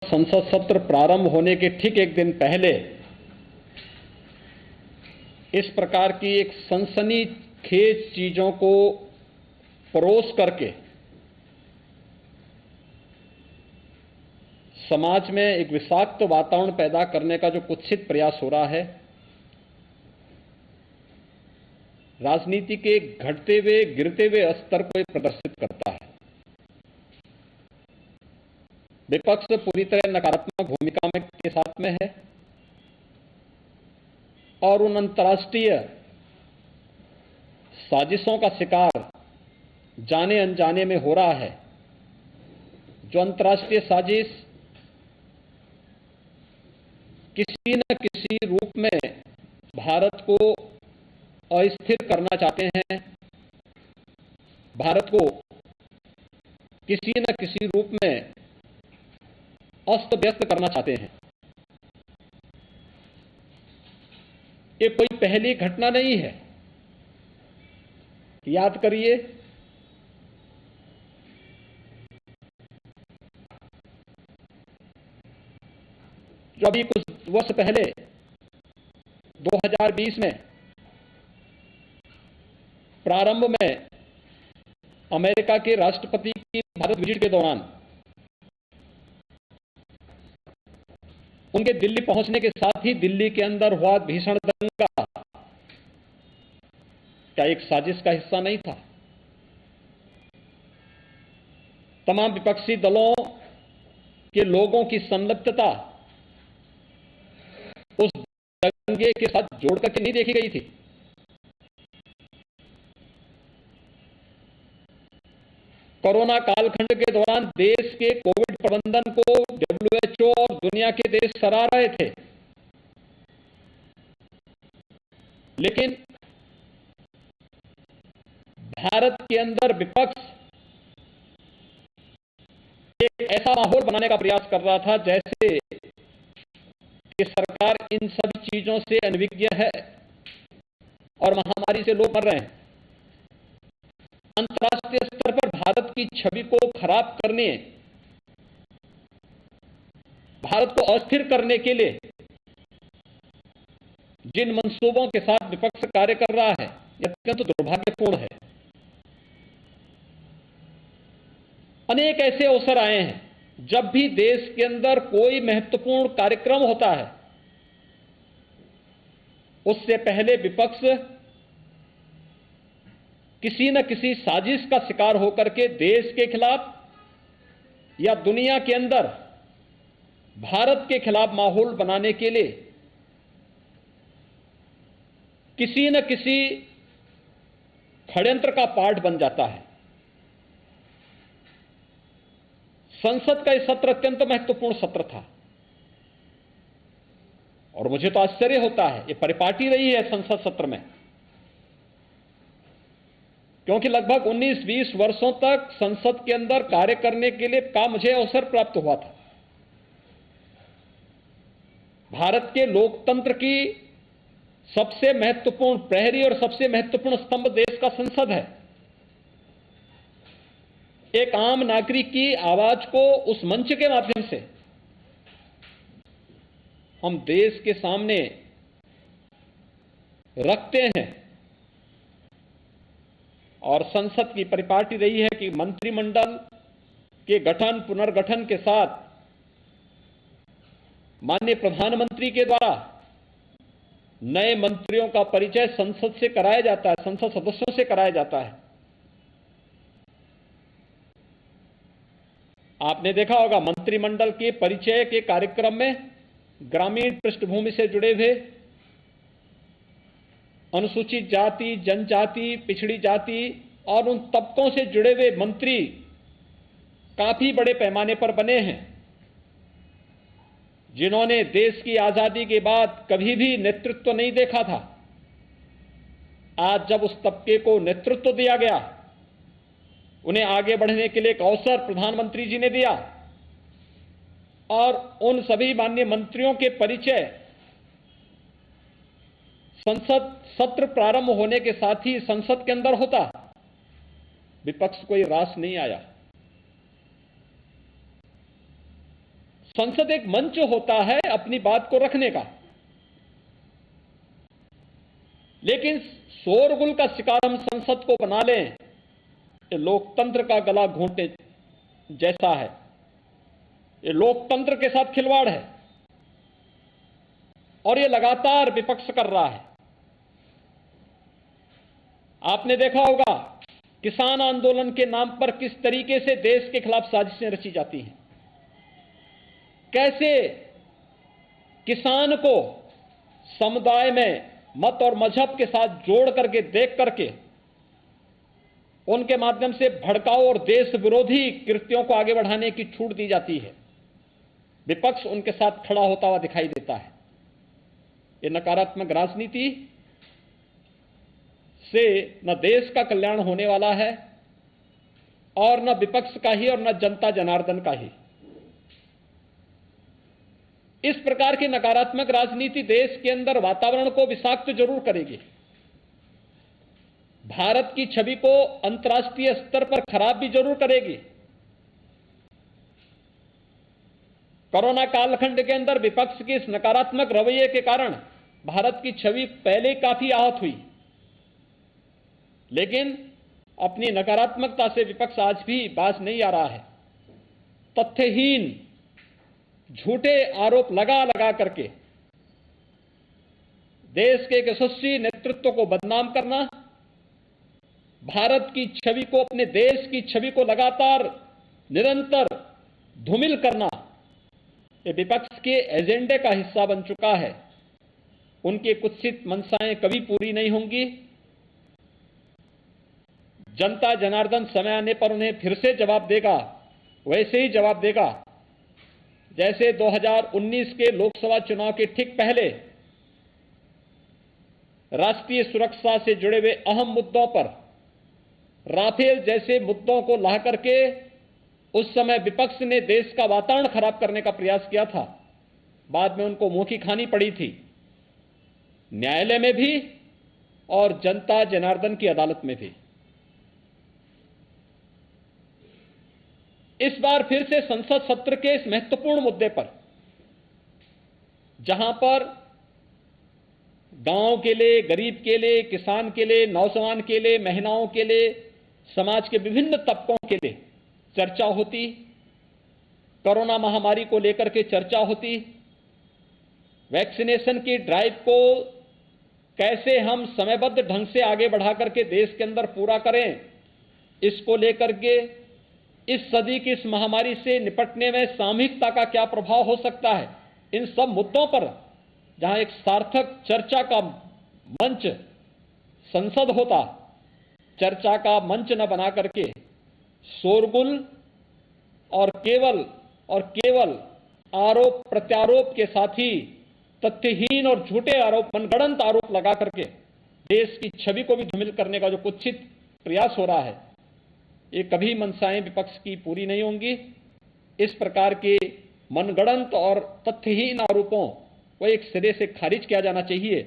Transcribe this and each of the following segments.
संसद सत्र प्रारंभ होने के ठीक एक दिन पहले इस प्रकार की एक सनसनीखेज चीजों को परोस करके समाज में एक विषाक्त वातावरण पैदा करने का जो कुत्सित प्रयास हो रहा है, राजनीति के घटते हुए गिरते हुए स्तर को प्रदर्शित करता है। विपक्ष पूरी तरह नकारात्मक भूमिका में के साथ में है और उन अंतर्राष्ट्रीय साजिशों का शिकार जाने अनजाने में हो रहा है, जो अंतर्राष्ट्रीय साजिश किसी न किसी रूप में भारत को अस्थिर करना चाहते हैं, भारत को किसी न किसी रूप में अस्त व्यस्त करना चाहते हैं। ये कोई पहली घटना नहीं है। याद करिए, जो अभी कुछ वर्ष पहले 2020 में प्रारंभ में अमेरिका के राष्ट्रपति की भारत विजिट के दौरान उनके दिल्ली पहुंचने के साथ ही दिल्ली के अंदर हुआ भीषण दंगा क्या एक साजिश का हिस्सा नहीं था? तमाम विपक्षी दलों के लोगों की संलिप्तता उस दंगे के साथ जोड़कर के नहीं देखी गई थी। कोरोना कालखंड के दौरान देश के कोविड प्रबंधन को WHO और दुनिया के देश सराह रहे थे, लेकिन भारत के अंदर विपक्ष एक ऐसा माहौल बनाने का प्रयास कर रहा था जैसे कि सरकार इन सभी चीजों से अनभिज्ञ है और महामारी से लोग मर रहे हैं। अंतर्राष्ट्रीय स्तर पर भारत की छवि को खराब करने, भारत को अस्थिर करने के लिए जिन मंसूबों के साथ विपक्ष कार्य कर रहा है, यह अत्यंत दुर्भाग्यपूर्ण है। अनेक ऐसे अवसर आए हैं जब भी देश के अंदर कोई महत्वपूर्ण कार्यक्रम होता है, उससे पहले विपक्ष किसी न किसी साजिश का शिकार होकर के देश के खिलाफ या दुनिया के अंदर भारत के खिलाफ माहौल बनाने के लिए किसी न किसी षड्यंत्र का पार्ट बन जाता है। संसद का यह सत्र अत्यंत महत्वपूर्ण सत्र था और मुझे तो आश्चर्य होता है, यह परिपाटी रही है संसद सत्र में, क्योंकि लगभग 19-20 वर्षों तक संसद के अंदर कार्य करने के लिए का मुझे अवसर प्राप्त हुआ था। भारत के लोकतंत्र की सबसे महत्वपूर्ण प्रहरी और सबसे महत्वपूर्ण स्तंभ देश का संसद है। एक आम नागरिक की आवाज को उस मंच के माध्यम से हम देश के सामने रखते हैं और संसद की परिपाटी रही है कि मंत्रिमंडल के गठन पुनर्गठन के साथ माननीय प्रधानमंत्री के द्वारा नए मंत्रियों का परिचय संसद से कराया जाता है, संसद सदस्यों से कराया जाता है। आपने देखा होगा मंत्रिमंडल के परिचय के कार्यक्रम में ग्रामीण पृष्ठभूमि से जुड़े हुए अनुसूचित जाति, जनजाति, पिछड़ी जाति और उन तबकों से जुड़े हुए मंत्री काफी बड़े पैमाने पर बने हैं, जिन्होंने देश की आजादी के बाद कभी भी नेतृत्व नहीं देखा था। आज जब उस तबके को नेतृत्व दिया गया, उन्हें आगे बढ़ने के लिए एक अवसर प्रधानमंत्री जी ने दिया और उन सभी माननीय मंत्रियों के परिचय संसद सत्र प्रारंभ होने के साथ ही संसद के अंदर होता। विपक्ष को यह रास नहीं आया। संसद एक मंच होता है अपनी बात को रखने का, लेकिन शोरगुल का शिकार हम संसद को बना लें, ये लोकतंत्र का गला घोंटने जैसा है। ये लोकतंत्र के साथ खिलवाड़ है और ये लगातार विपक्ष कर रहा है। आपने देखा होगा किसान आंदोलन के नाम पर किस तरीके से देश के खिलाफ साजिशें रची जाती हैं, कैसे किसान को समुदाय में मत और मजहब के साथ जोड़ करके देख करके उनके माध्यम से भड़काऊ और देश विरोधी कृत्यों को आगे बढ़ाने की छूट दी जाती है। विपक्ष उनके साथ खड़ा होता हुआ दिखाई देता है। ये नकारात्मक राजनीति से न देश का कल्याण होने वाला है और न विपक्ष का ही और न जनता जनार्दन का ही। इस प्रकार की नकारात्मक राजनीति देश के अंदर वातावरण को विषाक्त जरूर करेगी, भारत की छवि को अंतर्राष्ट्रीय स्तर पर खराब भी जरूर करेगी। कोरोना कालखंड के अंदर विपक्ष के इस नकारात्मक रवैये के कारण भारत की छवि पहले काफी आहत हुई, लेकिन अपनी नकारात्मकता से विपक्ष आज भी बाज नहीं आ रहा है। तथ्यहीन झूठे आरोप लगा लगा करके देश के एक यशस्वी नेतृत्व को बदनाम करना, भारत की छवि को, अपने देश की छवि को लगातार निरंतर धूमिल करना, ये विपक्ष के एजेंडे का हिस्सा बन चुका है। उनकी कुत्सित मंशाएं कभी पूरी नहीं होंगी। जनता जनार्दन समय आने पर उन्हें फिर से जवाब देगा, वैसे ही जवाब देगा जैसे 2019 के लोकसभा चुनाव के ठीक पहले राष्ट्रीय सुरक्षा से जुड़े हुए अहम मुद्दों पर, राफेल जैसे मुद्दों को ला करके उस समय विपक्ष ने देश का वातावरण खराब करने का प्रयास किया था। बाद में उनको मुंह की खानी पड़ी थी, न्यायालय में भी और जनता जनार्दन की अदालत में भी। इस बार फिर से संसद सत्र के इस महत्वपूर्ण मुद्दे पर, जहां पर गांव के लिए, गरीब के लिए, किसान के लिए, नौजवान के लिए, महिलाओं के लिए, समाज के विभिन्न तबकों के लिए चर्चा होती, कोरोना महामारी को लेकर के चर्चा होती, वैक्सीनेशन की ड्राइव को कैसे हम समयबद्ध ढंग से आगे बढ़ा करके देश के अंदर पूरा करें, इसको लेकर के इस सदी की इस महामारी से निपटने में सामूहिकता का क्या प्रभाव हो सकता है, इन सब मुद्दों पर जहां एक सार्थक चर्चा का मंच संसद होता, चर्चा का मंच न बना करके शोरगुल और केवल आरोप प्रत्यारोप के साथ ही तथ्यहीन और झूठे आरोप, मनगढ़ंत आरोप लगा करके देश की छवि को भी धूमिल करने का जो कुत्सित प्रयास हो रहा है, ये कभी मंशाएं विपक्ष की पूरी नहीं होंगी। इस प्रकार के मनगढ़ंत और तथ्यहीन आरोपों को एक सिरे से खारिज किया जाना चाहिए।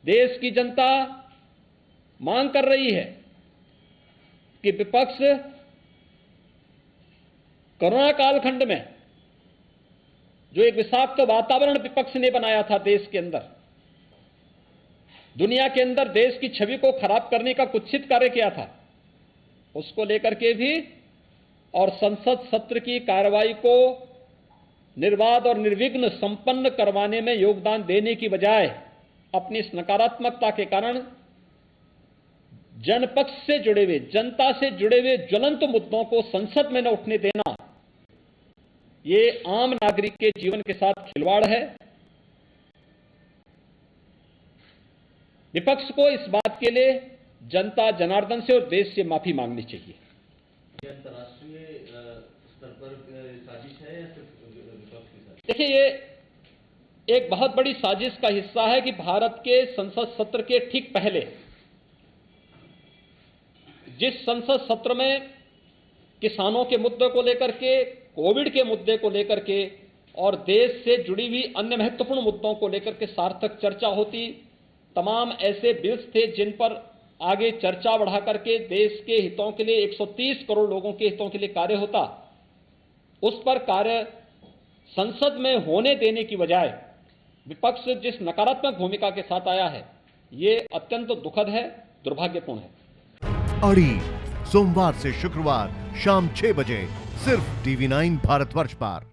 देश की जनता मांग कर रही है कि विपक्ष कोरोना कालखंड में जो एक विषाक्त वातावरण विपक्ष ने बनाया था देश के अंदर, दुनिया के अंदर देश की छवि को खराब करने का कुत्सित कार्य किया था, उसको लेकर के भी और संसद सत्र की कार्रवाई को निर्बाध और निर्विघ्न संपन्न करवाने में योगदान देने की बजाय अपनी इस नकारात्मकता के कारण जनपक्ष से जुड़े हुए, जनता से जुड़े हुए ज्वलंत मुद्दों को संसद में न उठने देना, ये आम नागरिक के जीवन के साथ खिलवाड़ है। विपक्ष को इस बात के लिए जनता जनार्दन से और देश से माफी मांगनी चाहिए। अंतर्राष्ट्रीय स्तर पर साजिश है या सिर्फ विपक्ष की साजिश? देखिए, ये एक बहुत बड़ी साजिश का हिस्सा है कि भारत के संसद सत्र के ठीक पहले, जिस संसद सत्र में किसानों के मुद्दे को लेकर के, कोविड के मुद्दे को लेकर के और देश से जुड़ी हुई अन्य महत्वपूर्ण मुद्दों को लेकर के सार्थक चर्चा होती, तमाम ऐसे बिल्स थे जिन पर आगे चर्चा बढ़ा करके देश के हितों के लिए, 130 करोड़ लोगों के हितों के लिए कार्य होता, उस पर कार्य संसद में होने देने की बजाय विपक्ष जिस नकारात्मक भूमिका के साथ आया है, ये अत्यंत दुखद है, दुर्भाग्यपूर्ण है। अड़ी सोमवार से शुक्रवार शाम 6 बजे सिर्फ TV9 भारतवर्ष पर।